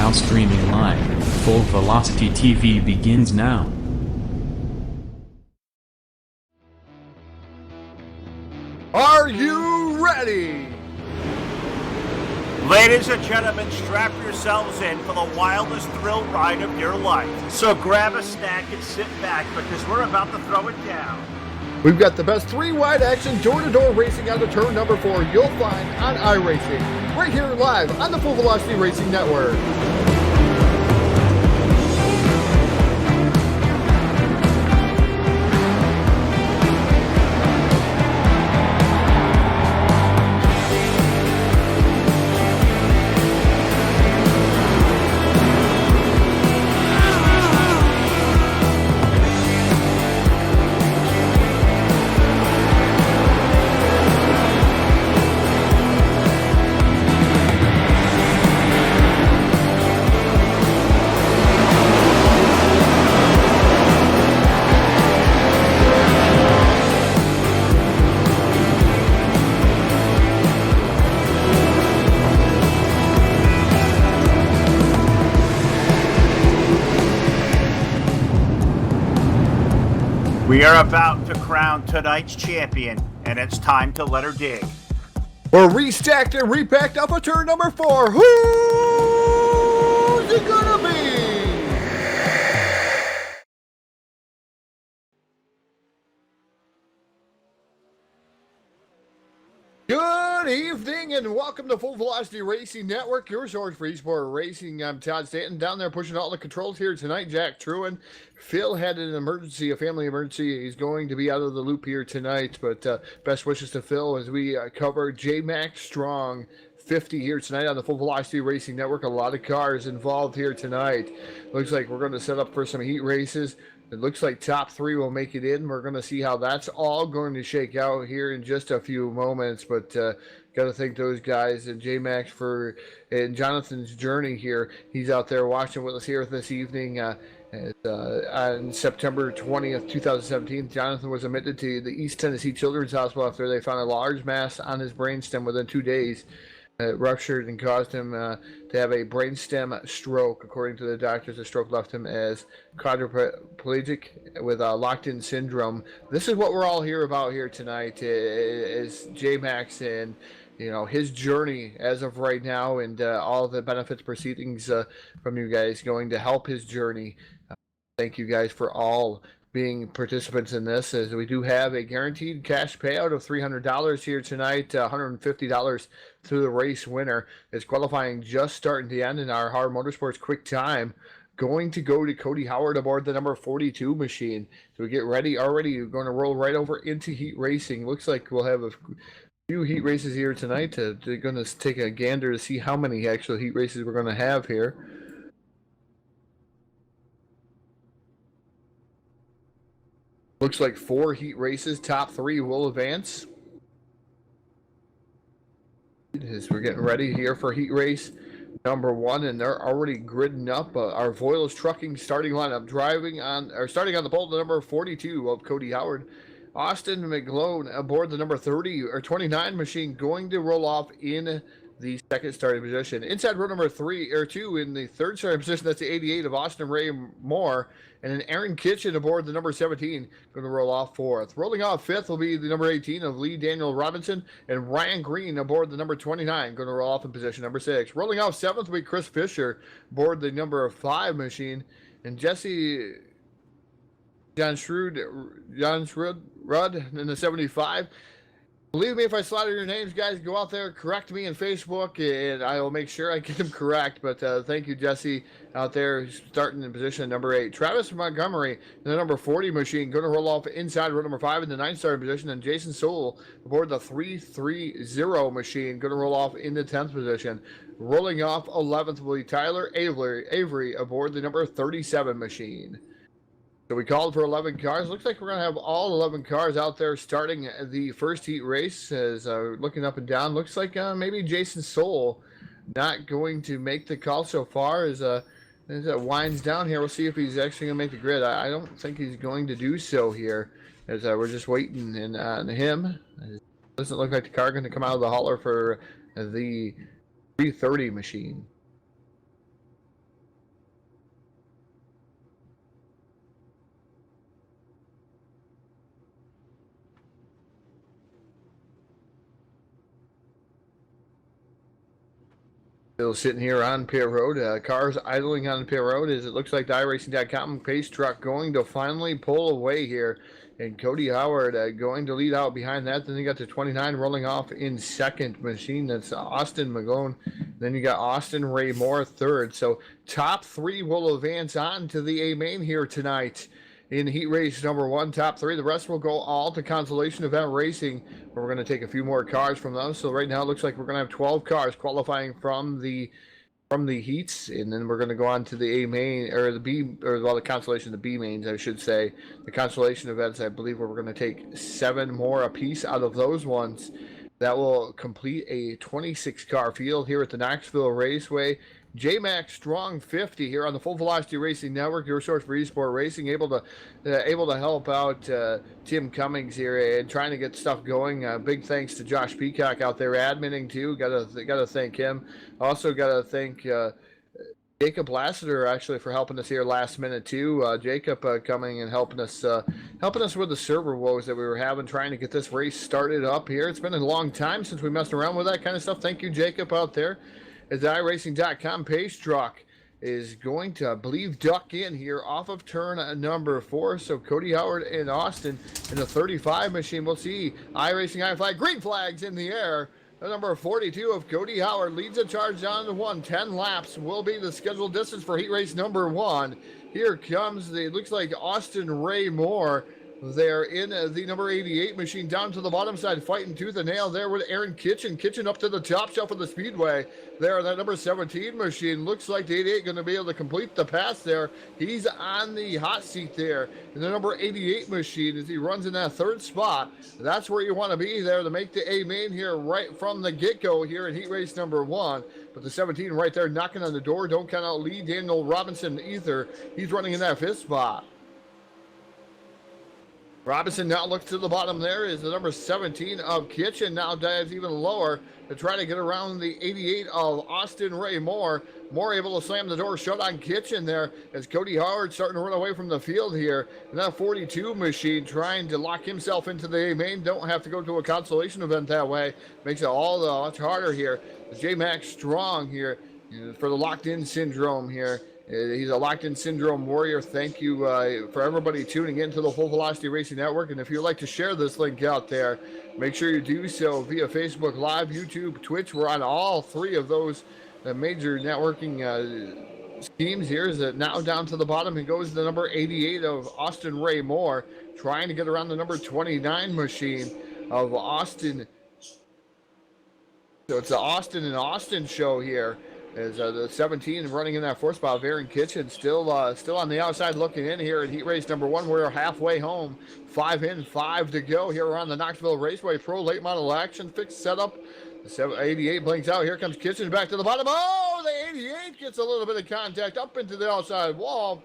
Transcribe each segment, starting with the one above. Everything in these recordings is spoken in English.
now streaming live. Full Velocity TV begins now. Are you ready? Ladies and gentlemen, strap yourselves in for the wildest thrill ride of your life. So grab a snack and sit back because we're about to throw it down. We've got the best three-wide action door-to-door racing on the turn number 4 you'll find on iRacing, right here live on the Full Velocity Racing Network. We are about to crown tonight's champion, and it's time to let her dig. We're restacked and repacked up a turn number 4. Who's it gonna be? Good evening and welcome to Full Velocity Racing Network, your source for eSport racing. I'm Todd Stanton, down there pushing all the controls here tonight. Jack Truan. Phil had an emergency, a family emergency. He's going to be out of the loop here tonight, but best wishes to Phil as we cover JMaxx Strong 50 here tonight on the Full Velocity Racing Network. A lot of cars involved here tonight. Looks like we're going to set up for some heat races. It looks like top 3 will make it in. We're going to see how that's all going to shake out here in just a few moments. But got to thank those guys and JMaxx for and Jonathan's journey here. He's out there watching with us here this evening. On September 20th, 2017, Jonathan was admitted to the East Tennessee Children's Hospital after they found a large mass on his brainstem within 2 days. It ruptured and caused him to have a brainstem stroke. According to the doctors, the stroke left him as quadriplegic with locked-in syndrome. This is what we're all here about here tonight, is JMaxx and his journey as of right now, and all the benefits proceedings from you guys going to help his journey. Thank you guys for all being participants in this, as we do have a guaranteed cash payout of $300 here tonight, $150 to the race winner. As qualifying just starting to end in our Hard Motorsports quick time, going to go to Cody Howard aboard the number 42 machine. So we get ready already. We're going to roll right over into heat racing. Looks like we'll have a few heat races here tonight. They're going to take a gander to see how many actual heat races we're going to have here. Looks like 4 heat races. Top 3 will advance. As we're getting ready here for heat race number 1, and they're already gridding up our Voiles Trucking starting lineup, starting on the pole, the number 42 of Cody Howard. Austin McGlone aboard the number 30 or 29 machine, going to roll off in the second starting position. Inside row number 2 in the third starting position, that's the 88 of Austin Ray Moore. And then Aaron Kitchen aboard the number 17, going to roll off 4th. Rolling off 5th will be the number 18 of Lee Daniel Robinson. And Ryan Green aboard the number 29, going to roll off in position number 6. Rolling off 7th will be Chris Fisher aboard the number 5 machine. And Jesse John Rudd in the 75. Believe me, if I slaughter your names, guys, go out there, correct me on Facebook, and I will make sure I get them correct. But thank you, Jesse, out there, starting in position number 8. Travis Montgomery, the number 40 machine, going to roll off inside row number 5 in the 9th starting position. And Jason Sowell aboard the 330 machine, going to roll off in the 10th position. Rolling off 11th will be Tyler Avery aboard the number 37 machine. So we called for 11 cars. Looks like we're going to have all 11 cars out there starting the first heat race. As looking up and down, looks like maybe Jason Soul not going to make the call so far. As it winds down here, we'll see if he's actually going to make the grid. I don't think he's going to do so here, as we're just waiting on him. It doesn't look like the car going to come out of the hauler for the 330 machine. Still sitting here on pit road. Cars idling on pit road as it looks like the iRacing.com pace truck going to finally pull away here. And Cody Howard going to lead out behind that. Then you got the 29 rolling off in second machine. That's Austin McGlone. Then you got Austin Ray Moore third. So top three will advance on to the A main here tonight in heat race number one. Top three. The rest will go all to consolation event racing, where we're going to take a few more cars from them. So right now it looks like we're going to have 12 cars qualifying from the heats, and then we're going to go on to the A main, or the B, or well, the consolation, the B mains, I should say. The consolation events, I believe, we're going to take 7 more apiece out of those ones. That will complete a 26 car field here at the Knoxville Raceway. JMaxx Strong 50 here on the Full Velocity Racing Network, your source for eSport racing, able to help out Tim Cummings here and trying to get stuff going. Big thanks to Josh Peacock out there adminning too. Got to thank him. Also got to thank Jacob Lassiter actually for helping us here last minute too. Jacob coming and helping us with the server woes that we were having trying to get this race started up here. It's been a long time since we messed around with that kind of stuff. Thank you, Jacob, out there. As the iRacing.com pace truck is going to, I believe, duck in here off of turn number 4. So Cody Howard and Austin in the 35 machine. We'll see iRacing high flag, green flags in the air. The number 42 of Cody Howard leads the charge down to 10 laps will be the scheduled distance for heat race number 1. Here comes it looks like Austin Ray Moore. They're in the number 88 machine down to the bottom side, fighting tooth and nail there with Aaron Kitchen. Kitchen up to the top shelf of the speedway. There, that number 17 machine. Looks like the 88 going to be able to complete the pass there. He's on the hot seat there. And the number 88 machine, as he runs in that third spot, that's where you want to be there to make the A main here right from the get-go here in heat race number 1. But the 17 right there knocking on the door. Don't count out Lee Daniel Robinson either. He's running in that 5th spot. Robinson now looks to the bottom. There is the number 17 of Kitchen. Now dives even lower to try to get around the 88 of Austin Ray Moore. Moore able to slam the door shut on Kitchen there as Cody Howard starting to run away from the field here. And that 42 machine trying to lock himself into the A main. Don't have to go to a consolation event that way. Makes it all much harder here. JMaxx Strong here for the locked in syndrome here. He's a locked-in syndrome warrior. Thank you for everybody tuning in to the Full Velocity Racing Network. And if you'd like to share this link out there, make sure you do so via Facebook Live, YouTube, Twitch. We're on all 3 of those major networking schemes here. Is that now down to the bottom? He goes to the number 88 of Austin Ray Moore, trying to get around the number 29 machine of Austin. So it's the Austin and Austin show here. As the 17 running in that 4th spot, Aaron Kitchen still on the outside looking in here at heat race number 1. We're halfway home. 5 in, 5 to go here around the Knoxville Raceway Pro late model action fixed setup. The 88 blinks out. Here comes Kitchen back to the bottom. Oh, the 88 gets a little bit of contact up into the outside wall.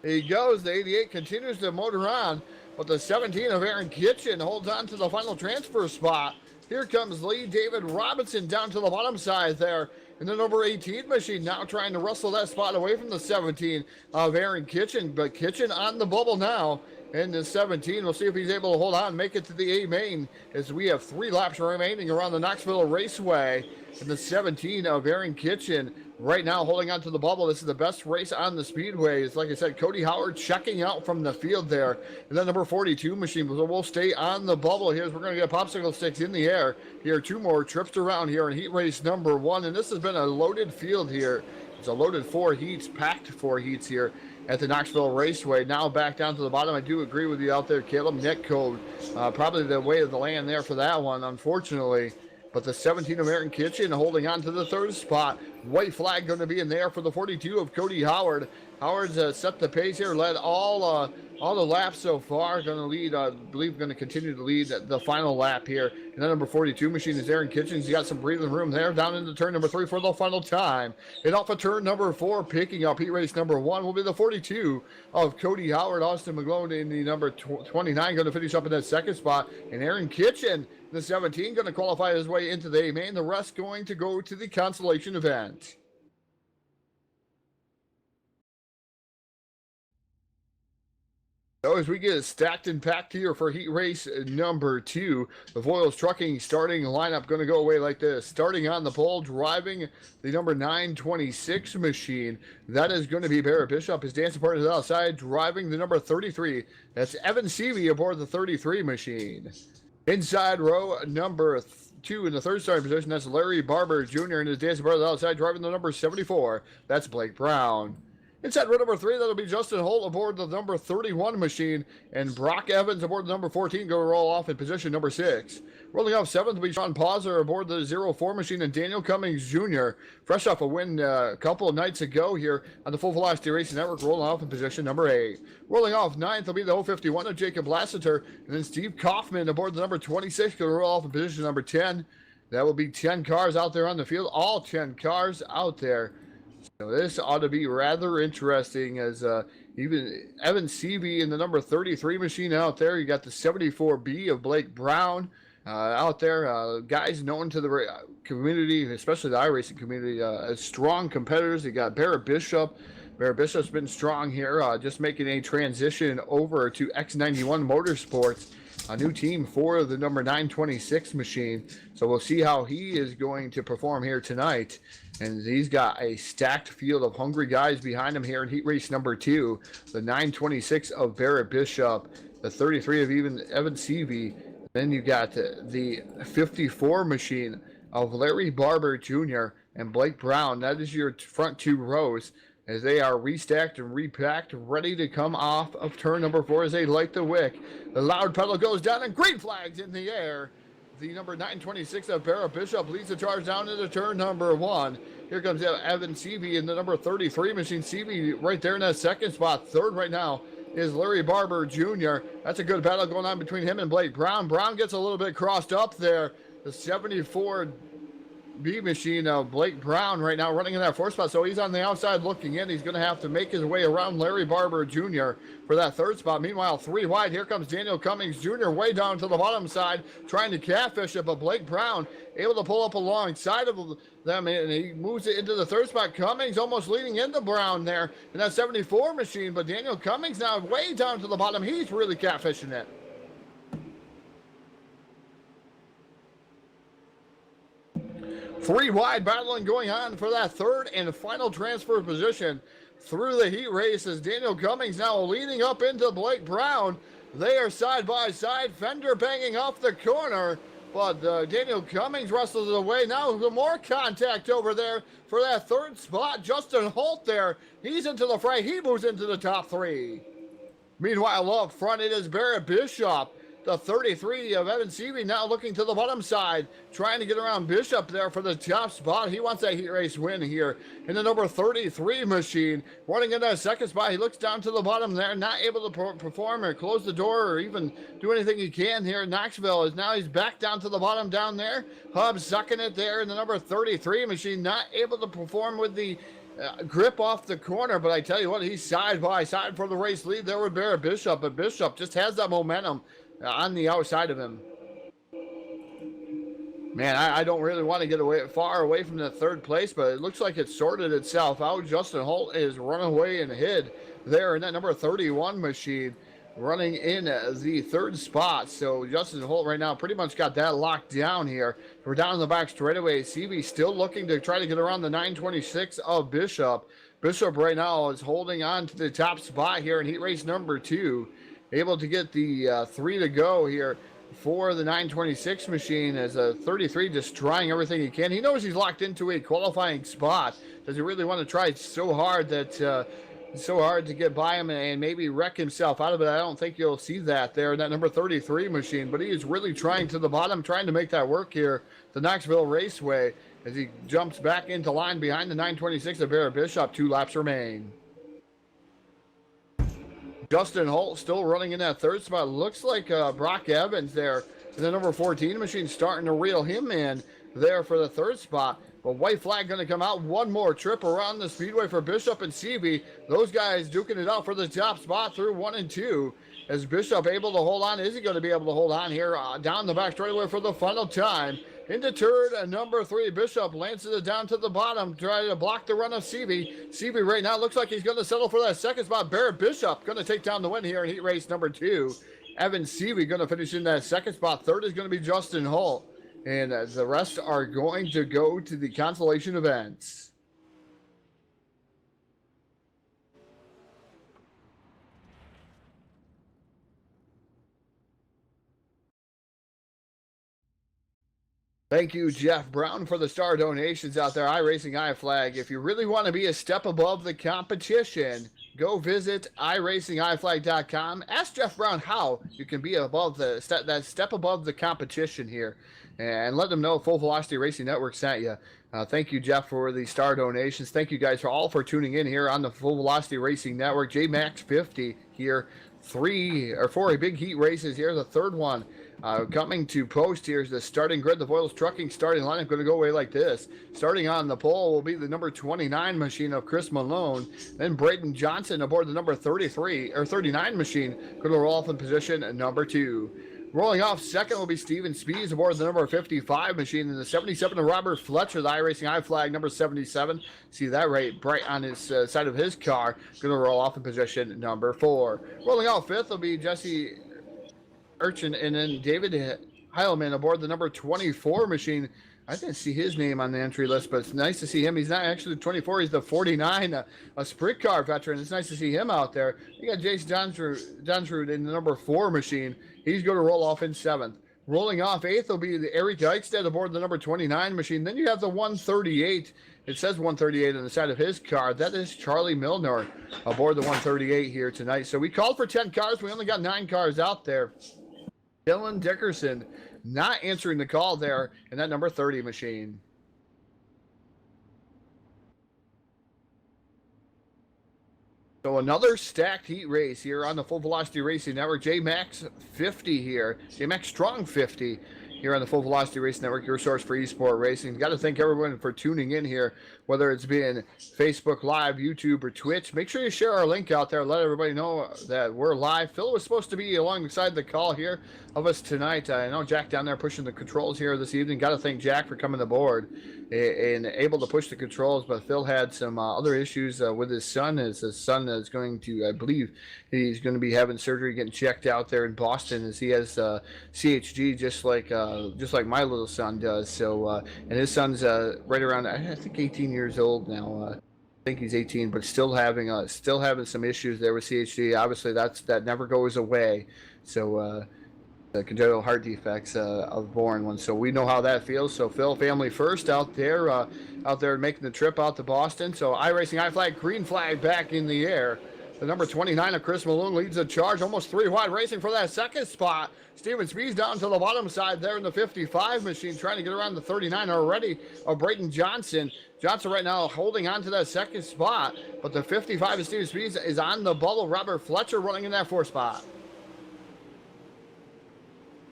He goes. The 88 continues to motor on, but the 17 of Aaron Kitchen holds on to the final transfer spot. Here comes Lee David Robinson down to the bottom side there. And the number 18 machine now trying to wrestle that spot away from the 17 of Aaron Kitchen. But Kitchen on the bubble now. And the 17, we'll see if he's able to hold on and make it to the A main as we have 3 laps remaining around the Knoxville Raceway. And the 17 of Aaron Kitchen right now holding on to the bubble. This is the best race on the speedway. It's like I said, Cody Howard checking out from the field there. And then number 42 machine will stay on the bubble here as we're going to get popsicle sticks in the air. Here, 2 more trips around here in heat race number 1. And this has been a loaded field here. It's a loaded 4 heats, packed 4 heats here at the Knoxville Raceway. Now back down to the bottom. I do agree with you out there, Caleb. Net code, probably the way of the land there for that one, unfortunately. But the 17 of Aaron Kitchen holding on to the 3rd spot. White flag going to be in there for the 42 of Cody Howard. Howard's set the pace here, led all the laps so far. Going to lead, I believe, going to continue to lead the final lap here. And then number 42 machine is Aaron Kitchen. He's got some breathing room there. Down into turn number 3 for the final time. And off of turn number 4, picking up heat race number 1 will be the 42 of Cody Howard. Austin McGlone in the number 29 going to finish up in that 2nd spot. And Aaron Kitchen, the 17, going to qualify his way into the A main. The rest going to go to the consolation event. So as we get it stacked and packed here for heat race number 2, the Voiles Trucking starting lineup going to go away like this. Starting on the pole, driving the number 926 machine. That is going to be Barrett Bishop. His dancing partner outside, driving the number 33. That's Evan Seavey aboard the 33 machine. Inside row number 2 in the third starting position, that's Larry Barber Jr. and his dancing partner outside, driving the number 74. That's Blake Brown. Inside row number 3, that'll be Justin Holt aboard the number 31 machine, and Brock Evans aboard the number 14 going to roll off in position number 6. Rolling off 7th will be Sean Pauser aboard the 04 machine, and Daniel Cummings Jr., fresh off a win a couple of nights ago here on the Full Velocity Racing Network, rolling off in position number 8. Rolling off 9th will be the 051 of Jacob Lassiter, and then Steve Kaufman aboard the number 26 going to roll off in position number 10. That will be 10 cars out there on the field, all 10 cars out there. So this ought to be rather interesting, as even Evan Seavey in the number 33 machine out there. You got the 74B of Blake Brown out there. Guys known to the community, especially the iRacing community, as strong competitors. You got Barrett Bishop. Barrett Bishop's been strong here, just making a transition over to X91 Motorsports, a new team for the number 926 machine. So we'll see how he is going to perform here tonight. And he's got a stacked field of hungry guys behind him here in heat race number 2. The 926 of Barrett Bishop, the 33 of Evan Seavey. Then you got the 54 machine of Larry Barber Jr. and Blake Brown. That is your front 2 rows as they are restacked and repacked, ready to come off of turn number 4 as they light the wick. The loud pedal goes down and green flags in the air. The number 926 of Barrett Bishop leads the charge down into turn number 1. Here comes Evan Seavey in the number 33 machine. Seavey right there in that second spot. Third right now is Larry Barber Jr. That's a good battle going on between him and Blake Brown. Brown gets a little bit crossed up there. The 74 B machine of Blake Brown right now running in that 4th spot, so he's on the outside looking in. He's going to have to make his way around Larry Barber Jr. for that 3rd spot. Meanwhile, 3 wide, here comes Daniel Cummings Jr. way down to the bottom side, trying to catfish it, but Blake Brown able to pull up alongside of them, and he moves it into the 3rd spot. Cummings almost leading into Brown there in that 74 machine, but Daniel Cummings now way down to the bottom. He's really catfishing it. 3 wide battling going on for that 3rd and final transfer position through the heat race as Daniel Cummings now leading up into Blake Brown. They are side by side, fender banging off the corner, but Daniel Cummings wrestles it away. Now more contact over there for that 3rd spot. Justin Holt there, he's into the fray. He moves into the top 3. Meanwhile, up front it is Barrett Bishop. The 33 of Evan Seavey now looking to the bottom side, trying to get around Bishop there for the top spot. He wants that heat race win here in the number 33 machine. Running in that 2nd spot, he looks down to the bottom there, not able to perform or close the door or even do anything he can here in Knoxville. As now he's back down to the bottom down there. Hub sucking it there in the number 33 machine, not able to perform with the grip off the corner, but I tell you what, he's side by side for the race lead there with Barrett Bishop, but Bishop just has that momentum on the outside of him. Man, I don't really want to get far away from the 3rd place, but it looks like it sorted itself out. Justin Holt is running away and hid there in that number 31 machine, running in the 3rd spot. So Justin Holt right now pretty much got that locked down here. We're down in the back straightaway. CV still looking to try to get around the 926 of Bishop. Bishop right now is holding on to the top spot here in heat race number 2. Able to get the 3 to go here for the 926 machine as a 33 just trying everything he can. He knows he's locked into a qualifying spot. Does he really want to try so hard to get by him and maybe wreck himself out of it? I don't think you'll see that there in that number 33 machine, but he is really trying to the bottom, trying to make that work here, the Knoxville Raceway, as he jumps back into line behind the 926 of Barrett Bishop. 2 laps remain. Justin Holt still running in that 3rd spot. Looks like Brock Evans there in the number 14 machine starting to reel him in there for the 3rd spot. But white flag going to come out. One more trip around the speedway for Bishop and Seavey. Those guys duking it out for the top spot through 1 and 2. Is Bishop able to hold on? Is he going to be able to hold on here down the back straightaway for the final time? Into turn number 3. Bishop lances it down to the bottom, trying to block the run of Seavey. Seavey right now looks like he's going to settle for that second spot. Barrett Bishop going to take down the win here in heat race number 2. Evan Seavey going to finish in that second spot. Third is going to be Justin Holt. And the rest are going to go to the consolation events. Thank you, Jeff Brown, for the star donations out there. iRacing iFlag. If you really want to be a step above the competition, go visit iRacingIFlag.com. Ask Jeff Brown how you can be above that step above the competition here, and let them know Full Velocity Racing Network sent you. Thank you, Jeff, for the star donations. Thank you guys for tuning in here on the Full Velocity Racing Network. JMaxx 50 here. 4 big heat races here. The third one coming to post here is the starting grid. The Voiles Trucking starting lineup going to go away like this. Starting on the pole will be the number 29 machine of Chris Malone. Then Braden Johnson aboard the number 39 machine, going to roll off in position number 2. Rolling off second will be Steven Spees aboard the number 55 machine. And the 77 of Robert Fletcher, the iRacing iFlag number 77. See that right bright on his side of his car. Going to roll off in position number 4. Rolling off fifth will be Jesse Urchin and then David Heilman aboard the number 24 machine. I didn't see his name on the entry list, but it's nice to see him. He's not actually the 24, he's the 49, a sprint car veteran. It's nice to see him out there. You got Jason Johnsrud in the number 4 machine. He's going to roll off in 7th. Rolling off 8th will be the Eric Eichstedt aboard the number 29 machine. Then you have the 138. It says 138 on the side of his car. That is Charlie Milner aboard the 138 here tonight. So we called for 10 cars. We only got 9 cars out there. Dylan Dickerson not answering the call there in that number 30 machine. So another stacked heat race here on the Full Velocity Racing Network. JMaxx 50 here. JMaxx Strong 50 here on the Full Velocity Racing Network, your source for eSport racing. Got to thank everyone for tuning in here, whether it's been Facebook Live, YouTube, or Twitch. Make sure you share our link out there. Let everybody know that we're live. Phil was supposed to be alongside the call here of us tonight. I know Jack down there pushing the controls here this evening. Got to thank Jack for coming aboard and able to push the controls, but Phil had some other issues with his son. His son is going to, I believe, he's going to be having surgery, getting checked out there in Boston, as he has CHG, just like my little son does. So, and his son's right around, I think, 18 years old now. I think he's 18, but still having some issues there with CHG. Obviously, that never goes away. So. The congenital heart defects of born ones, so we know how that feels. So Phil, family first out there making the trip out to Boston. So iRacing iFlag, green flag back in the air. The number 29 of Chris Malone leads the charge, almost 3 wide, racing for that second spot. Steven Spees down to the bottom side there in the 55 machine, trying to get around the 39 already of Braden Johnson. Johnson right now holding on to that second spot, but the 55 of Steven Spees is on the bubble. Robert Fletcher running in that 4th spot.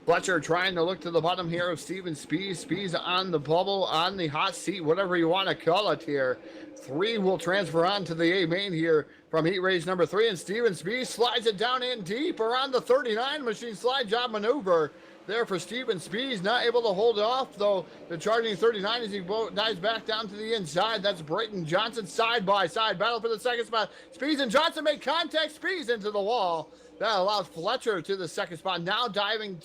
Fletcher trying to look to the bottom here of Steven Spees. Spees on the bubble, on the hot seat, whatever you want to call it here. 3 will transfer on to the A main here from heat race number 3. And Steven Spees slides it down in deep around the 39 machine. Slide job maneuver there for Steven Spees. Not able to hold it off, though, the charging 39 as he dives back down to the inside. That's Brayton Johnson side by side. Battle for the second spot. Spees and Johnson make contact. Spees into the wall. That allows Fletcher to the second spot. Now diving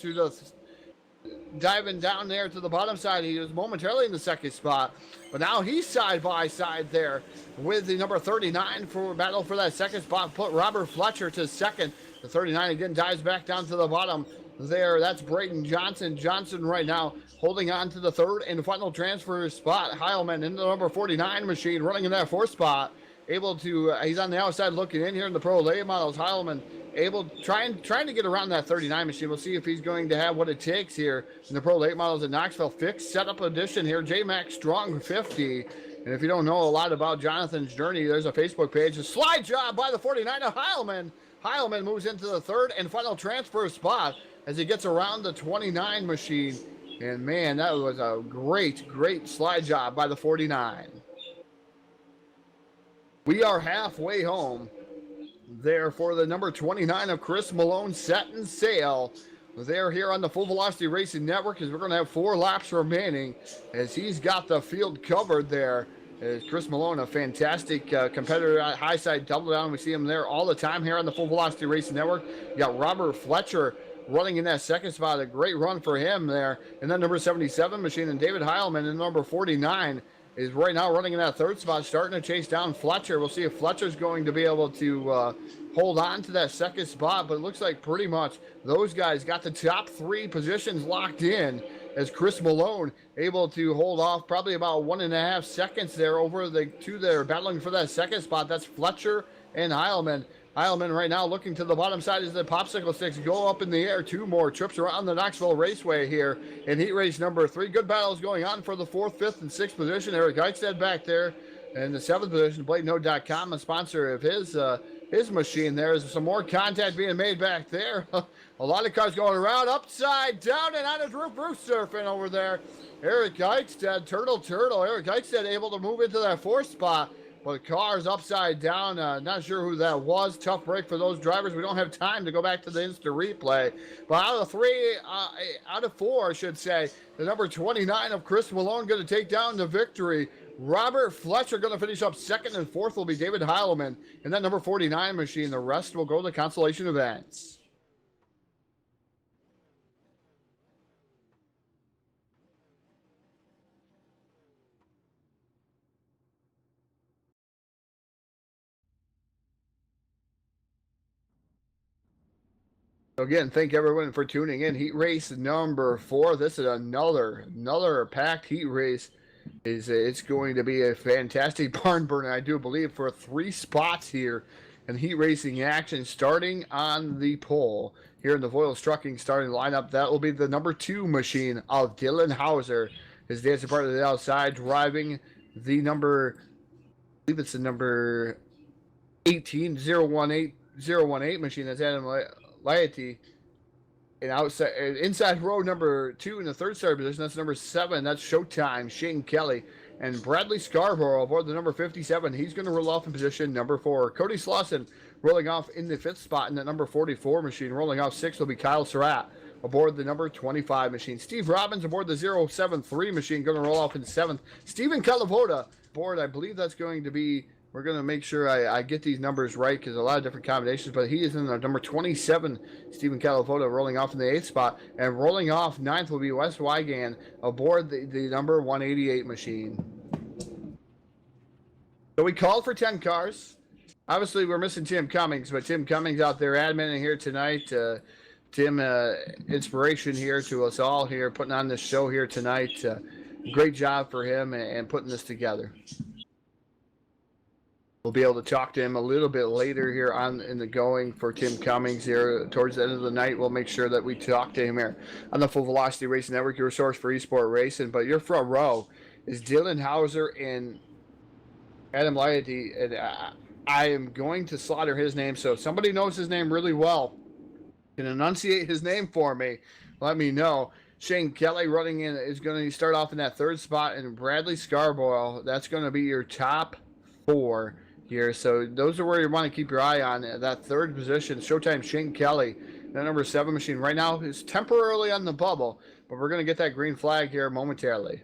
down there to the bottom side. He was momentarily in the second spot, but now he's side by side there with the number 39 for battle for that second spot. Put Robert Fletcher to second. The 39 again dives back down to the bottom there. That's Braden Johnson. Johnson right now holding on to the 3rd and final transfer spot. Heilman into the number 49 machine, running in that 4th spot. Able to, he's on the outside looking in here in the Pro late models. Heilman able trying to get around that 39 machine. We'll see if he's going to have what it takes here in the Pro late models in Knoxville. Fixed setup edition here. JMaxx Strong 50. And if you don't know a lot about Jonathan's journey, there's a Facebook page. A slide job by the 49 of Heilman. Heilman moves into the 3rd and final transfer spot as he gets around the 29 machine. And man, that was a great slide job by the 49. We are halfway home there for the number 29 of Chris Malone, set and sail there here on the Full Velocity Racing Network, as we're going to have 4 laps remaining as he's got the field covered there. As Chris Malone, a fantastic competitor at high side double down. We see him there all the time here on the Full Velocity Racing Network. You got Robert Fletcher running in that second spot. A great run for him there. And then number 77 machine and David Heilman in number 49 is right now running in that third spot, starting to chase down Fletcher. We'll see if Fletcher's going to be able to hold on to that second spot, but it looks like pretty much those guys got the top 3 positions locked in, as Chris Malone able to hold off probably about 1.5 seconds there over the 2 that are battling for that second spot. That's Fletcher and Heilman. Heilman right now looking to the bottom side as the popsicle sticks go up in the air. 2 more trips around the Knoxville Raceway here in heat race number 3. Good battles going on for the 4th, 5th, and 6th position. Eric Eichstead back there in the 7th position. BladeNode.com, a sponsor of his machine. There's some more contact being made back there. A lot of cars going around, upside down, and on his roof surfing over there. Eric Eichstead, turtle. Eric Eichstead able to move into that 4th spot. But the car's upside down. Not sure who that was. Tough break for those drivers. We don't have time to go back to the instant replay. But out of 4, I should say, the number 29 of Chris Malone going to take down the victory. Robert Fletcher going to finish up 2nd, and 4th will be David Heilman. And that number 49 machine. The rest will go to the consolation events. So again, thank everyone for tuning in. Heat race number 4. This is another packed heat race. It's going to be a fantastic barn burner, I do believe, for 3 spots here in heat racing action, starting on the pole here in the Voiles Trucking starting lineup. That will be the number 2 machine of Dylan Hauser. His dancing part of the outside, driving the number, I believe it's the number 018 machine. That's Adam Laity. And inside row number 2 in the 3rd starter position, that's number 7. That's Showtime, Shane Kelly. And Bradley Scarborough aboard the number 57. He's going to roll off in position number 4. Cody Slauson rolling off in the 5th spot in the number 44 machine. Rolling off 6th will be Kyle Surratt aboard the number 25 machine. Steve Robbins aboard the 073 machine, going to roll off in 7th. Stephen Calavoda aboard, I believe that's going to be, we're going to make sure I get these numbers right because a lot of different combinations, but he is in the number 27, Stephen Calavoda, rolling off in the 8th spot. And rolling off 9th will be Wes Wygan aboard the number 188 machine. So we called for 10 cars. Obviously, we're missing Tim Cummings, but Tim Cummings out there adminning here tonight. Tim, inspiration here to us all here, putting on this show here tonight. Great job for him and putting this together. We'll be able to talk to him a little bit later here on in the going for Tim Cummings here towards the end of the night. We'll make sure that we talk to him here on the Full Velocity Racing Network, your source for eSport racing. But your front row is Dylan Hauser and Adam Laity. And I am going to slaughter his name, so if somebody knows his name really well, can enunciate his name for me, let me know. Shane Kelly running in is going to start off in that 3rd spot, and Bradley Scarborough, that's going to be your top 4 here. So those are where you want to keep your eye on. That 3rd position, Showtime Shane Kelly, the number 7 machine right now is temporarily on the bubble, but we're going to get that green flag here momentarily.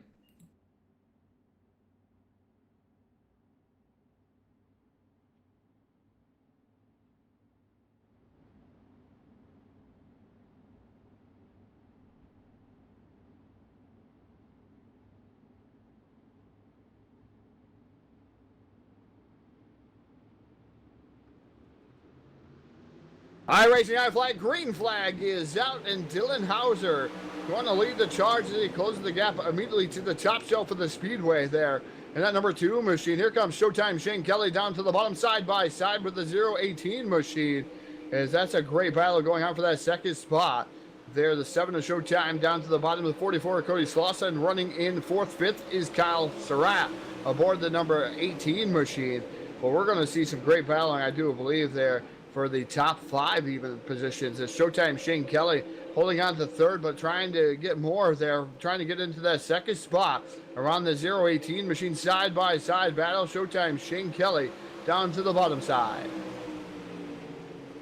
High Racing High Flag, green flag is out, and Dylan Hauser going to lead the charge as he closes the gap immediately to the top shelf of the speedway there. And that number 2 machine, here comes Showtime Shane Kelly down to the bottom side by side with the 018 machine, as that's a great battle going on for that 2nd spot. There, the 7 of Showtime down to the bottom of the 44, Cody Slauson. Running in 4th, 5th is Kyle Surratt aboard the number 18 machine. Well, we're going to see some great battling, I do believe, there for the top 5 even positions. It's Showtime Shane Kelly holding on to 3rd, but trying to get more there, trying to get into that 2nd spot around the 018 machine. Side by side battle. Showtime Shane Kelly down to the bottom side.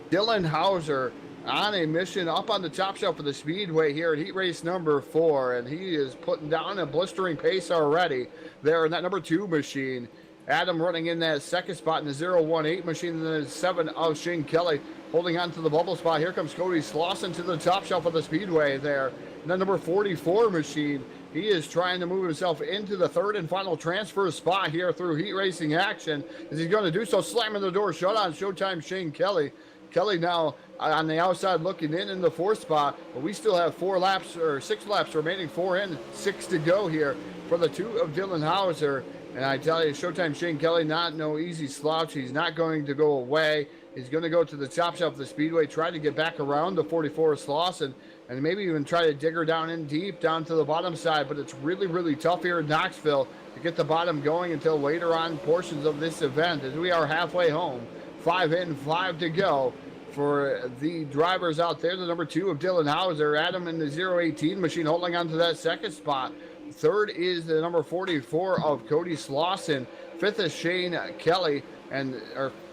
Dylan Hauser on a mission up on the top shelf of the Speedway here at heat race number 4, and he is putting down a blistering pace already there in that number 2 machine. Adam running in that second spot in the 018 machine, and then 7 of Shane Kelly holding on to the bubble spot. Here comes Cody Slauson to the top shelf of the Speedway there. And that number 44 machine, he is trying to move himself into the third and final transfer spot here through heat racing action. As he's going to do so, slamming the door shut on Showtime Shane Kelly. Kelly now on the outside looking in the fourth spot, but we still have 6 laps remaining, 4 in, 6 to go here for the 2 of Dylan Hauser. And I tell you, Showtime Shane Kelly, not no easy slouch. He's not going to go away. He's going to go to the top shelf of the Speedway, try to get back around the 44 Slauson, and maybe even try to dig her down in deep, down to the bottom side. But it's really, really tough here in Knoxville to get the bottom going until later on portions of this event, as we are halfway home. 5 in, 5 to go for the drivers out there. The number 2 of Dylan Hauser, Adam in the 018 machine holding on to that second spot. Third is the number 44 of Cody Slauson. Fifth is Shane Kelly,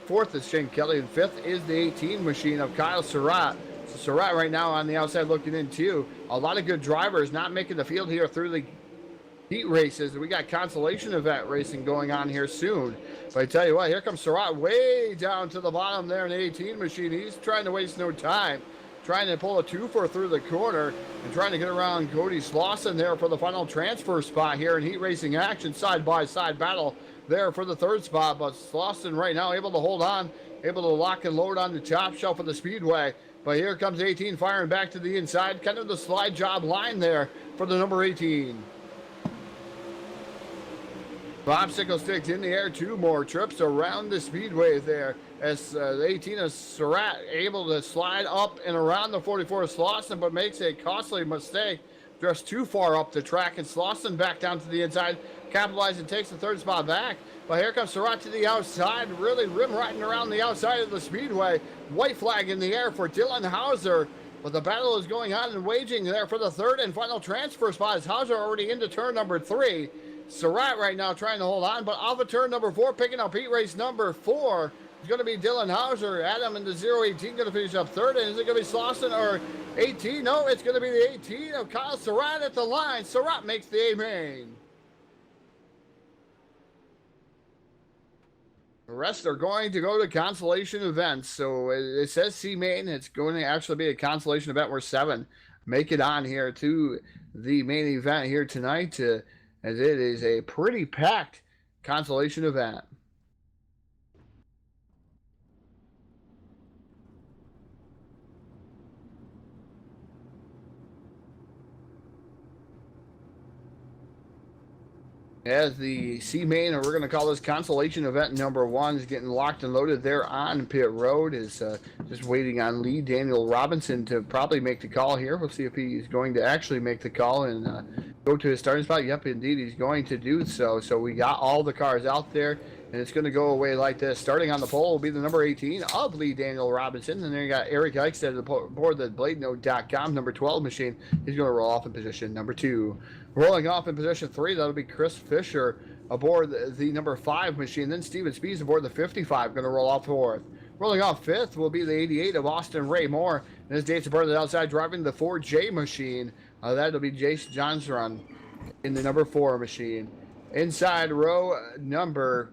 fourth is Shane Kelly, and fifth is the 18 machine of Kyle Surratt. So Surratt right now on the outside looking in too. A lot of good drivers not making the field here through the heat races. We got consolation event racing going on here soon. But I tell you what, here comes Surratt way down to the bottom there in the 18 machine. He's trying to waste no time, trying to pull a twofer through the corner and trying to get around Cody Slauson there for the final transfer spot here in heat racing action. Side by side battle there for the third spot, but Slauson right now able to hold on, able to lock and load on the top shelf of the Speedway. But here comes 18 firing back to the inside, kind of the slide job line there for the number 18. Popsicle sticks in the air, 2 more trips around the Speedway there as the 18 of Surratt able to slide up and around the 44 of Slauson, but makes a costly mistake just too far up the track, and Slauson back down to the inside, capitalizes and takes the third spot back. But here comes Surratt to the outside, really rim riding around the outside of the Speedway. White flag in the air for Dylan Hauser. But the battle is going on and waging there for the third and final transfer spot as Hauser already into turn number 3. Surratt right now trying to hold on, but off of turn number 4, picking up heat race number 4. It's going to be Dylan Hauser. Adam in the 018 going to finish up third. And is it going to be Slauson or 18? No, it's going to be the 18 of Kyle Surratt at the line. Surratt makes the A-main. The rest are going to go to consolation events. So it says C-main. It's going to actually be a consolation event where 7 make it on here to the main event here tonight. As it is a pretty packed consolation event. As the C-main, or we're going to call this consolation event number 1, is getting locked and loaded there on pit road, is just waiting on Lee Daniel Robinson to probably make the call here. We'll see if he's going to actually make the call and go to his starting spot. Yep, indeed, he's going to do so. So we got all the cars out there, and it's going to go away like this. Starting on the pole will be the number 18 of Lee Daniel Robinson. And then you got Eric Eichstead aboard the BladeNote.com number 12 machine. He's going to roll off in position number 2. Rolling off in position 3, that'll be Chris Fisher aboard the number 5 machine. Then Steven Spees aboard the 55, going to roll off 4th. Rolling off 5th will be the 88 of Austin Ray Moore. And his date's aboard the outside driving the 4J machine. That'll be Jace Johnson in the number 4 machine. Inside row number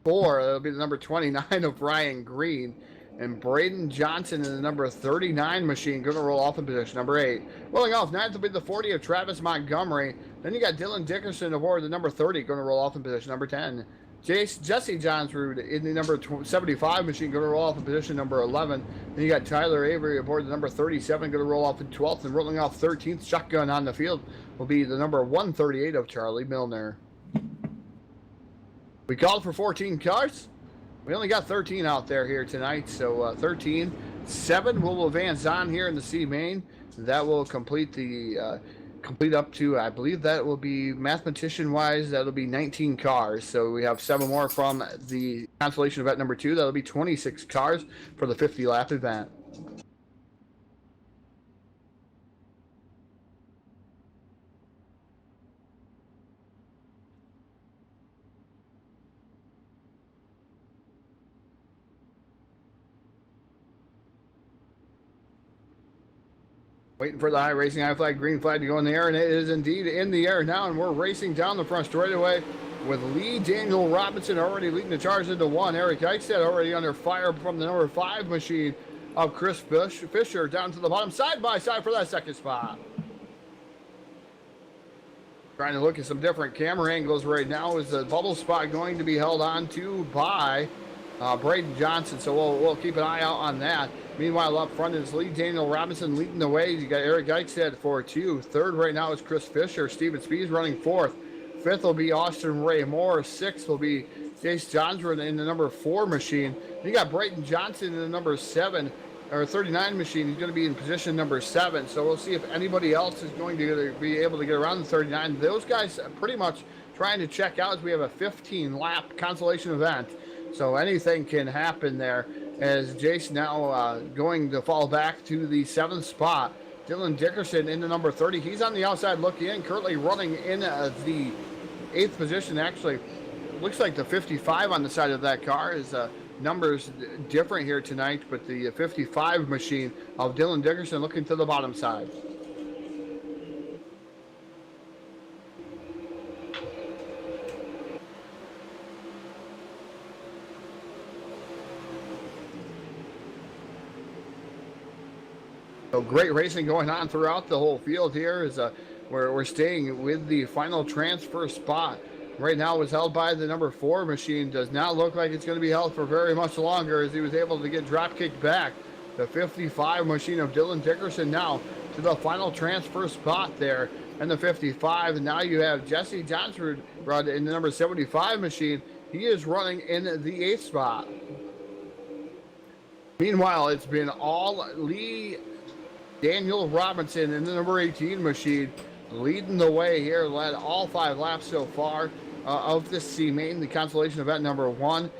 4, that'll be the number 29 of Ryan Green. And Braden Johnson in the number 39 machine going to roll off in position number 8. Rolling off 9th will be the 40 of Travis Montgomery. Then you got Dylan Dickerson aboard the number 30 going to roll off in position number 10. Jesse Johnsrud in the number 75 machine going to roll off in position number 11. Then you got Tyler Avery aboard the number 37 going to roll off in 12th. And rolling off 13th, shotgun on the field, will be the number 138 of Charlie Milner. We called for 14 cars. We only got 13 out there here tonight, so 13. 7 will advance on here in the C-main. That will complete the complete up to, I believe that will be, mathematician-wise, that'll be 19 cars. So we have 7 more from the consolation event number 2. That'll be 26 cars for the 50-lap event. Waiting for the high racing high flag, green flag to go in the air, and it is indeed in the air now, and we're racing down the front straightaway with Lee Daniel Robinson already leading the charge into one. Eric Eichstead already under fire from the number 5 machine of Chris Fisher down to the bottom, side by side for that second spot. Trying to look at some different camera angles right now. Is the bubble spot going to be held on to by Braden Johnson? So we'll keep an eye out on that. Meanwhile, up front is Lee Daniel Robinson leading the way. You got Eric Eichstead for 2. Third right now is Chris Fisher. Steven Spees running 4th. 5th will be Austin Ray Moore. 6th will be Jace Johnston in the number 4 machine. You got Braden Johnson in the number 7 or 39 machine. He's going to be in position number 7. So we'll see if anybody else is going to be able to get around the 39. Those guys are pretty much trying to check out as we have a 15-lap consolation event. So anything can happen there, as Jace now going to fall back to the 7th spot. Dylan Dickerson in the number 30. He's on the outside looking in, currently running in the 8th position. Actually, looks like the 55 on the side of that car is numbers different here tonight, but the 55 machine of Dylan Dickerson looking to the bottom side. So great racing going on throughout the whole field here. Is we're staying with the final transfer spot. Right now is held by the number 4 machine. Does not look like it's going to be held for very much longer, as he was able to get drop kicked back. The 55 machine of Dylan Dickerson now to the final transfer spot there. And the 55, now you have Jesse Johnston in the number 75 machine. He is running in the 8th spot. Meanwhile, it's been all Lee Daniel Robinson in the number 18 machine leading the way here, led all 5 laps so far of this C main, the consolation event number 1.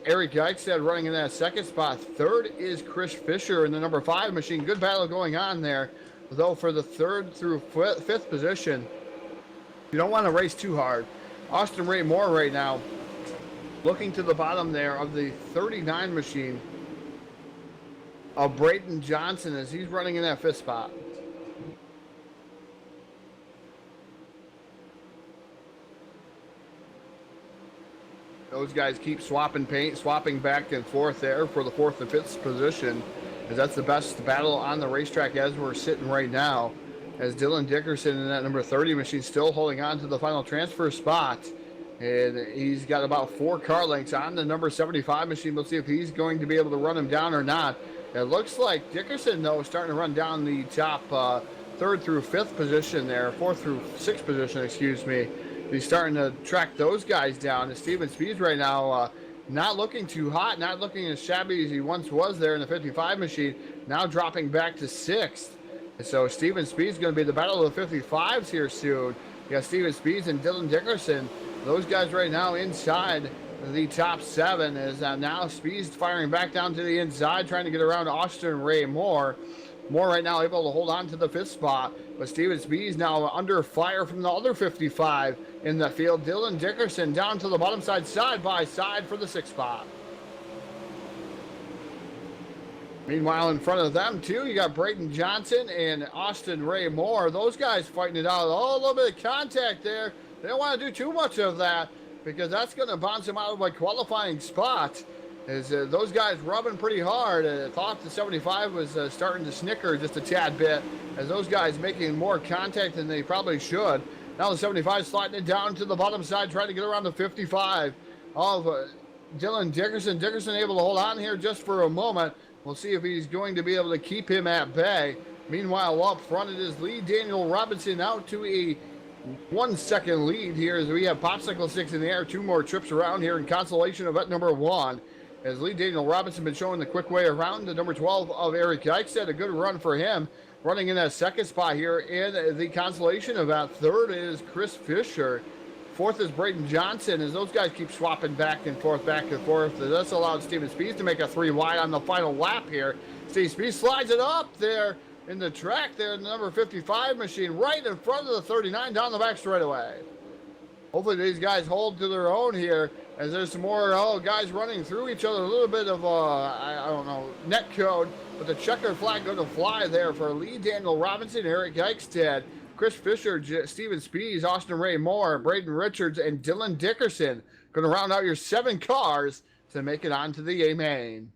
Eric Eichstead running in that 2nd spot. 3rd is Chris Fisher in the number 5 machine. Good battle going on there, though, for the 3rd through 5th position. You don't want to race too hard. Austin Ray Moore right now looking to the bottom there of the 39 machine of Braden Johnson, as he's running in that 5th spot. Those guys keep swapping paint, swapping back and forth there for the 4th and 5th position, as that's the best battle on the racetrack as we're sitting right now, as Dylan Dickerson in that number 30 machine still holding on to the final transfer spot. And he's got about 4 car lengths on the number 75 machine. We'll see if he's going to be able to run him down or not. It looks like Dickerson, though, is starting to run down the top 3rd through 5th position there, 4th through 6th position, excuse me. He's starting to track those guys down. And Steven Spees right now not looking too hot, not looking as shabby as he once was there in the 55 machine, now dropping back to 6th. And so Steven Spees is going to be the battle of the 55s here soon. You got Steven Spees and Dylan Dickerson. Those guys right now inside the top 7, is now Spees firing back down to the inside, trying to get around Austin Ray Moore. Moore right now able to hold on to the 5th spot, but Steven Spees now under fire from the other 55 in the field. Dylan Dickerson down to the bottom side by side for the 6th spot. Meanwhile, in front of them, too, you got Braden Johnson and Austin Ray Moore. Those guys fighting it out. Oh, a little bit of contact there. They don't want to do too much of that, because that's going to bounce them out of a qualifying spot. As those guys rubbing pretty hard. I thought the 75 was starting to snicker just a tad bit, as those guys making more contact than they probably should. Now the 75 sliding it down to the bottom side, trying to get around the 55 of Dylan Dickerson. Dickerson able to hold on here just for a moment. We'll see if he's going to be able to keep him at bay. Meanwhile, up front it is Lee Daniel Robinson out to a 1-second lead here, as we have popsicle sticks in the air. 2 more trips around here in consolation event number 1. As Lee Daniel Robinson been showing the quick way around the number 12 of Eric Eichstead. A good run for him, running in that 2nd spot here in the consolation event. 3rd is Chris Fisher. 4th is Braden Johnson, as those guys keep swapping back and forth. That's allowed Steven Spees to make a 3 wide on the final lap here. Steve Spees slides it up there in the track there in the number 55 machine, right in front of the 39 down the back straightaway. Hopefully these guys hold to their own here as there's some more guys running through each other. A little bit of, I don't know, net code, but the checkered flag going to fly there for Lee Daniel Robinson, Eric Eichstad, Chris Fisher, Steven Spees, Austin Ray Moore, Braden Richards, and Dylan Dickerson. Going to round out your 7 cars to make it onto the A main.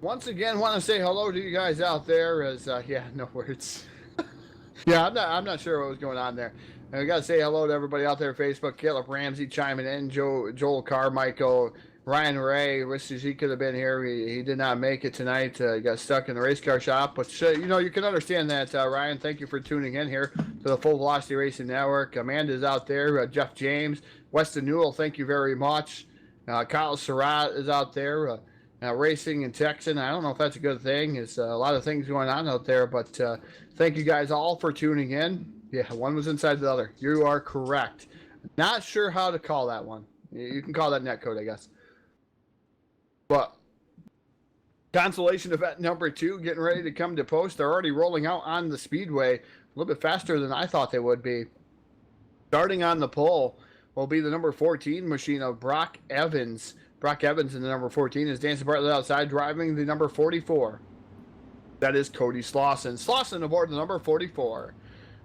Once again, want to say hello to you guys out there. As yeah, no words. Yeah, I'm not sure what was going on there. And we got to say hello to everybody out there. Facebook, Caleb Ramsey chiming in, Joel Carmichael, Ryan Ray. Wishes he could have been here. He did not make it tonight. He got stuck in the race car shop. But you know, you can understand that, Ryan. Thank you for tuning in here to the Full Velocity Racing Network. Amanda's out there. Jeff James, Weston Newell. Thank you very much. Kyle Surratt is out there. Racing in Texan. I don't know if that's a good thing. It's a lot of things going on out there, but thank you guys all for tuning in. Yeah, one was inside the other. You are correct. Not sure how to call that one. You can call that netcode, I guess. But consolation event number 2 getting ready to come to post. They're already rolling out on the speedway a little bit faster than I thought they would be. Starting on the pole will be the number 14 machine of Brock Evans. Brock Evans in the number 14 is Danson Bartlett outside driving the number 44. That is Cody Slauson. Slauson aboard the number 44.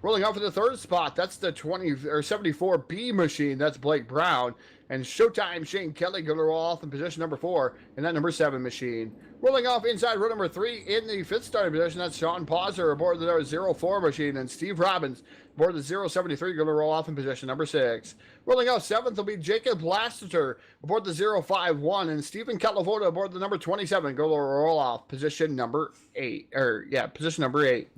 Rolling out for the 3rd spot, that's the 74B machine. That's Blake Brown. And Showtime Shane Kelly going to roll off in position number 4 in that number 7 machine. Rolling off inside row number 3 in the 5th starting position, that's Sean Pauser aboard the number 04 machine. And Steve Robbins aboard the 073 going to roll off in position number 6. Rolling out 7th will be Jacob Lassiter aboard the 051. And Stephen Calavota aboard the number 27 going to roll off position number 8. Position number 8.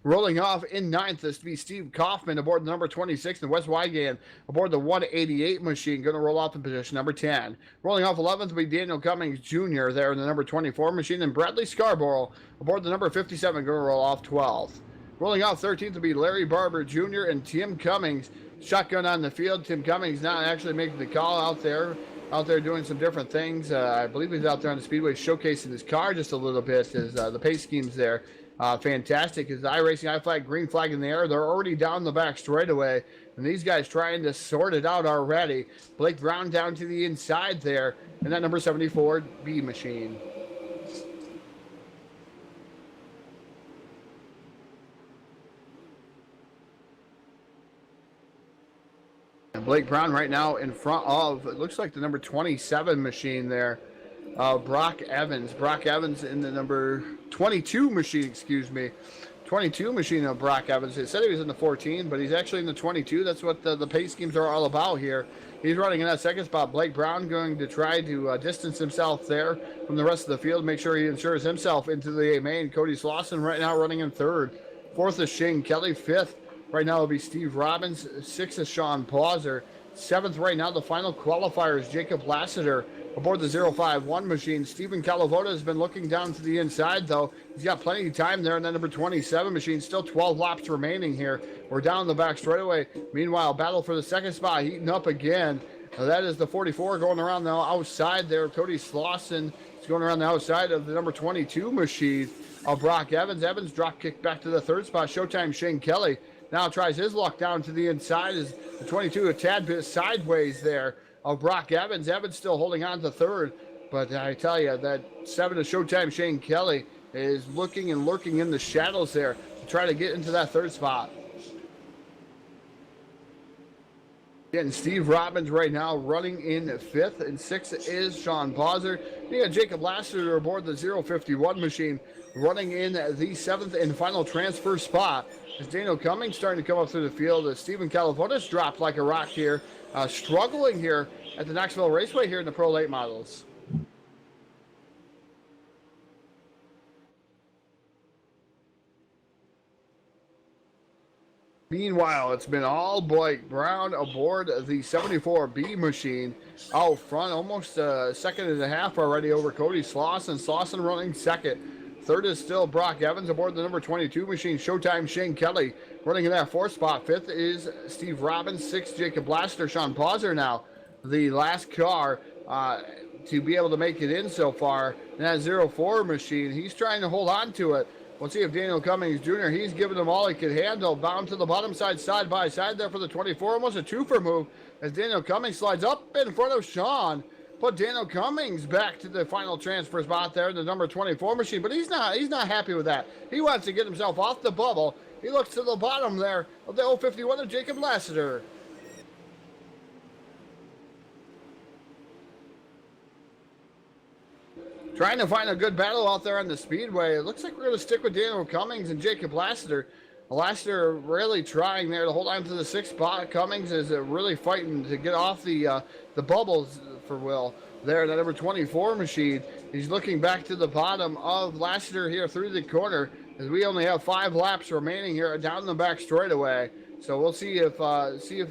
Rolling off in 9th is to be Steve Kaufman aboard the number 26 and Wes Wygan aboard the 188 machine going to roll off in position number 10. Rolling off 11th will be Daniel Cummings Jr. there in the number 24 machine, and Bradley Scarborough aboard the number 57 going to roll off 12th. Rolling off 13th will be Larry Barber Jr. and Tim Cummings. Shotgun on the field. Tim Cummings not actually making the call out there doing some different things. I believe he's out there on the speedway showcasing his car just a little bit as the pace schemes there. Fantastic. As iRacing, I flag, green flag in the air. They're already down the back straightaway. And these guys trying to sort it out already. Blake Brown down to the inside there. And that number 74 B machine. And Blake Brown right now in front of, it looks like the number 27 machine there. Brock Evans. Brock Evans in the number 22 machine, 22 machine of Brock Evans. It said he was in the 14, but he's actually in the 22. That's what the pace schemes are all about here. He's running in that 2nd spot. Blake Brown going to try to distance himself there from the rest of the field, make sure he ensures himself into the A main. Cody Slauson right now running in 3rd. 4th is Shane Kelly. 5th right now will be Steve Robbins. 6th is Sean Pauser. 7th right now, the final qualifier is Jacob Lassiter aboard the 051 machine. Stephen Calavota has been looking down to the inside, though. He's got plenty of time there in that number 27 machine. Still 12 laps remaining here. We're down the back straightaway. Meanwhile, battle for the 2nd spot heating up again. That is the 44 going around the outside there. Cody Slauson is going around the outside of the number 22 machine of Brock Evans. Evans drop kick back to the 3rd spot. Showtime Shane Kelly now tries his luck down to the inside as the 22 a tad bit sideways there of Brock Evans. Evans still holding on to 3rd, but I tell you that 7 to Showtime Shane Kelly is looking and lurking in the shadows there to try to get into that 3rd spot. Getting Steve Robbins right now running in 5th, and 6th is Sean Pauser. You got Jacob Lassiter aboard the 051 machine running in the 7th and final transfer spot. As Daniel Cummings starting to come up through the field, as Stephen Califotis dropped like a rock here, struggling here at the Knoxville Raceway here in the Pro Late Models. Meanwhile, it's been all Blake Brown aboard the 74B machine out front, almost a second and a half already over Cody Slauson. Slauson running 2nd. Third is still Brock Evans aboard the number 22 machine. Showtime Shane Kelly running in that fourth spot. Fifth is Steve Robbins. Sixth, Jacob Blaster. Sean Pauser now the last car to be able to make it in so far. And that 04 machine, he's trying to hold on to it. We'll see if Daniel Cummings Jr., he's giving them all he can handle. Bound to the bottom side by side there for the 24. Almost a twofer move as Daniel Cummings slides up in front of Sean. Put Daniel Cummings back to the final transfer spot there in the number 24 machine. But he's not happy with that. He wants to get himself off the bubble. He looks to the bottom there of the 051 of Jacob Lassiter. Trying to find a good battle out there on the speedway. It looks like we're going to stick with Daniel Cummings and Jacob Lassiter. Lassiter really trying there to hold on to the sixth spot. Cummings is really fighting to get off the bubbles for Will. There, the number 24 machine. He's looking back to the bottom of Lassiter here through the corner as we only have 5 laps remaining here down the back straightaway. So we'll see if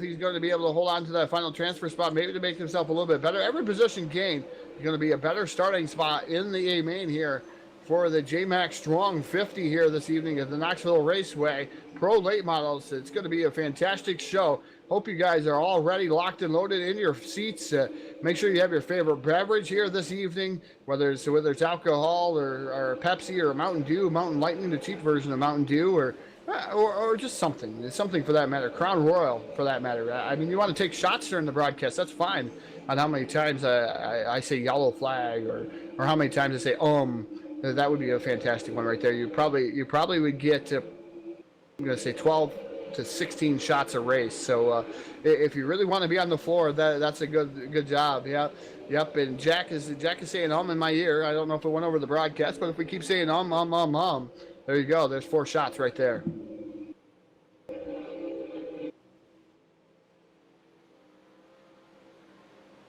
he's going to be able to hold on to that final transfer spot, maybe to make himself a little bit better. Every position gained is going to be a better starting spot in the A main here for the JMaxx Strong 50 here this evening at the Knoxville Raceway Pro Late Models. It's going to be a fantastic show. Hope you guys are all ready, locked and loaded in your seats. Make sure you have your favorite beverage here this evening, whether it's alcohol or Pepsi or Mountain Dew, Mountain Lightning, the cheap version of Mountain Dew, or just something for that matter. Crown Royal for that matter. I mean, you want to take shots during the broadcast, that's fine. On how many times I say yellow flag or how many times I say that would be a fantastic one right there. You probably would get I'm going to say 12 to 16 shots a race. So if you really want to be on the floor, that's a good job. Yep. And Jack is saying in my ear. I don't know if it went over the broadcast, but if we keep saying there you go. There's 4 shots right there.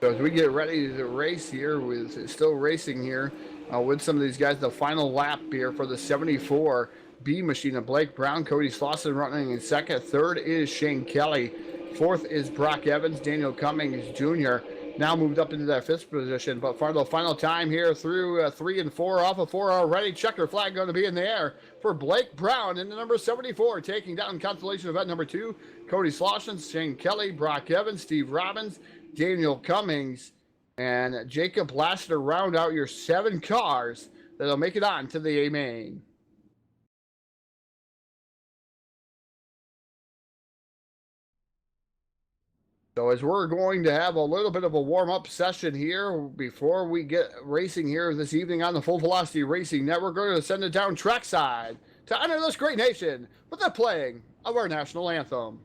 So as we get ready to race here, still racing here with some of these guys, the final lap here for the 74 B machine of Blake Brown, Cody Slauson running in second. Third is Shane Kelly. Fourth is Brock Evans. Daniel Cummings Jr. now moved up into that 5th position. But for the final time here through 3 and 4, off of 4 already, checker flag going to be in the air for Blake Brown in the number 74, taking down Constellation Event number 2. Cody Slauson, Shane Kelly, Brock Evans, Steve Robbins, Daniel Cummings, and Jacob Lassiter round out your 7 cars that'll make it on to the A main. So as we're going to have a little bit of a warm-up session here before we get racing here this evening on the Full Velocity Racing Network, we're going to send it down trackside to honor this great nation with the playing of our national anthem.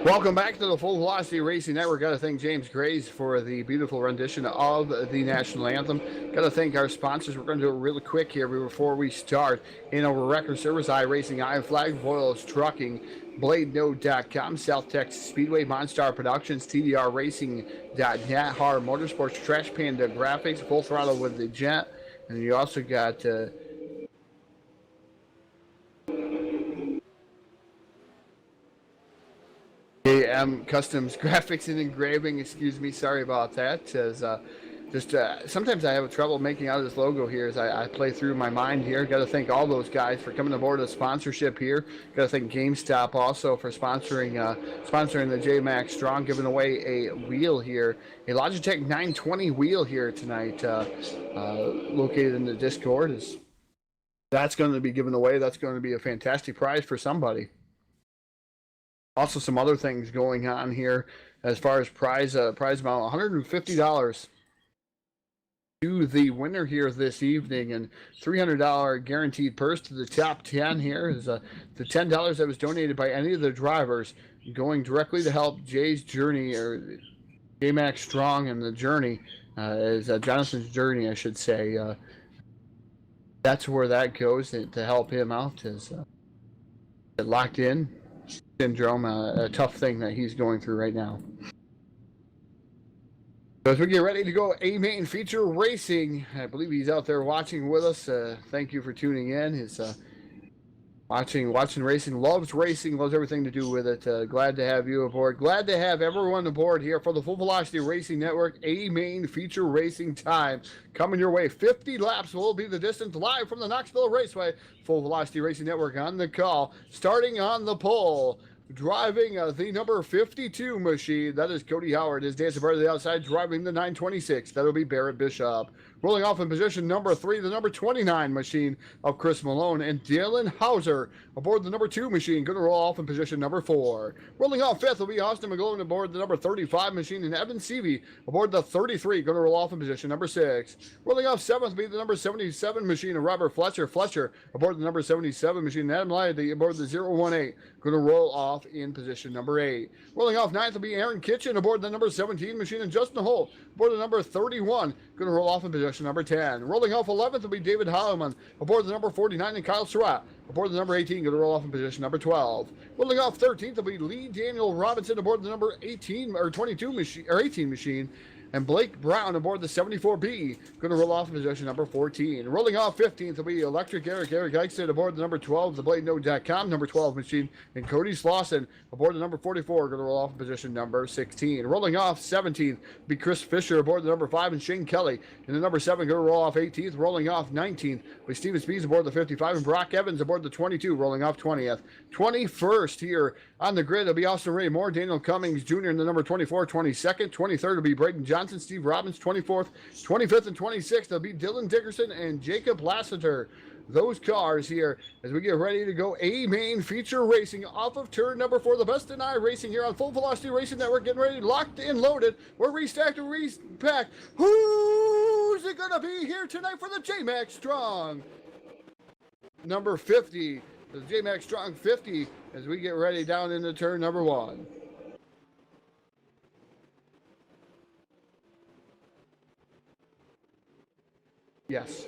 Welcome back to the Full Velocity Racing Network. Got to thank James Grays for the beautiful rendition of the national anthem. Got to thank our sponsors. We're going to do it really quick here before we start. In our record service, iRacing, iFlag, Voiles Trucking, BladeNode.com, South Texas Speedway, Monstar Productions, TDRRacing.net, Hard Motorsports, Trash Panda Graphics, Full Throttle with the Jet, and you also got Customs Graphics and Engraving. Excuse me, sorry about that. As sometimes I have trouble making out this logo here as I play through my mind here. Got to thank all those guys for coming aboard a sponsorship here. Got to thank GameStop also for sponsoring the JMaxx Strong, giving away a wheel here, a Logitech 920 wheel here tonight, located in the Discord. That's going to be given away. That's going to be a fantastic prize for somebody. Also, some other things going on here as far as prize amount, $150 to the winner here this evening, and $300 guaranteed purse to the top 10 here is the $10 that was donated by any of the drivers going directly to help Jay's journey, or JMaxx Strong and the journey, is Jonathan's journey, I should say. That's where that goes to help him out. Is locked in syndrome, a tough thing that he's going through right now. So as we get ready to go, A Main Feature Racing, I believe he's out there watching with us. Thank you for tuning in. He's watching racing, loves everything to do with it. Glad to have you aboard. Glad to have everyone aboard here for the Full Velocity Racing Network A Main Feature Racing time coming your way. 50 laps will be the distance, live from the Knoxville Raceway. Full Velocity Racing Network on the call, starting on the pole. Driving the number 52 machine, that is Cody Howard. His dancing part of the outside, driving the 926. That'll be Barrett Bishop. Rolling off in position number 3, the number 29 machine of Chris Malone. And Dylan Hauser aboard the number 2 machine, going to roll off in position number 4. Rolling off 5th will be Austin McGlone aboard the number 35 machine. And Evan Seavey aboard the 33, going to roll off in position number 6. Rolling off 7th will be the number 77 machine of Robert Fletcher. Fletcher aboard the number 77 machine. And Adam Lyady aboard the 018, going to roll off in position number 8. Rolling off 9th will be Aaron Kitchen aboard the number 17 machine, and Justin Holt aboard the number 31, going to roll off in position number 10. Rolling off 11th will be David Holloman aboard the number 49, and Kyle Surratt aboard the number 18, going to roll off in position number 12. Rolling off 13th will be Lee Daniel Robinson aboard the number 18 or 22 machine or 18 machine. And Blake Brown aboard the 74B, going to roll off in position number 14. Rolling off 15th will be Electric Eric Eichstead aboard the number 12, the BladeNode.com number 12 machine. And Cody Slauson aboard the number 44, going to roll off in position number 16. Rolling off 17th will be Chris Fisher aboard the number 5, and Shane Kelly in the number 7, going to roll off 18th. Rolling off 19th with Steven Speeds aboard the 55, and Brock Evans aboard the 22, rolling off 20th. 21st here on the grid will be Austin Ray Moore, Daniel Cummings Jr. in the number 24, 22nd. 23rd will be Braden Johnson, Steve Robbins, 24th. 25th and 26th will be Dylan Dickerson and Jacob Lassiter. Those cars here as we get ready to go A Main Feature Racing off of turn number 4. The best in iRacing here on Full Velocity Racing Network, getting ready, locked and loaded. We're restacked and repacked. Who's it gonna be here tonight for the JMaxx Strong number 50? The JMaxx Strong 50 as we get ready down into turn number 1. Yes.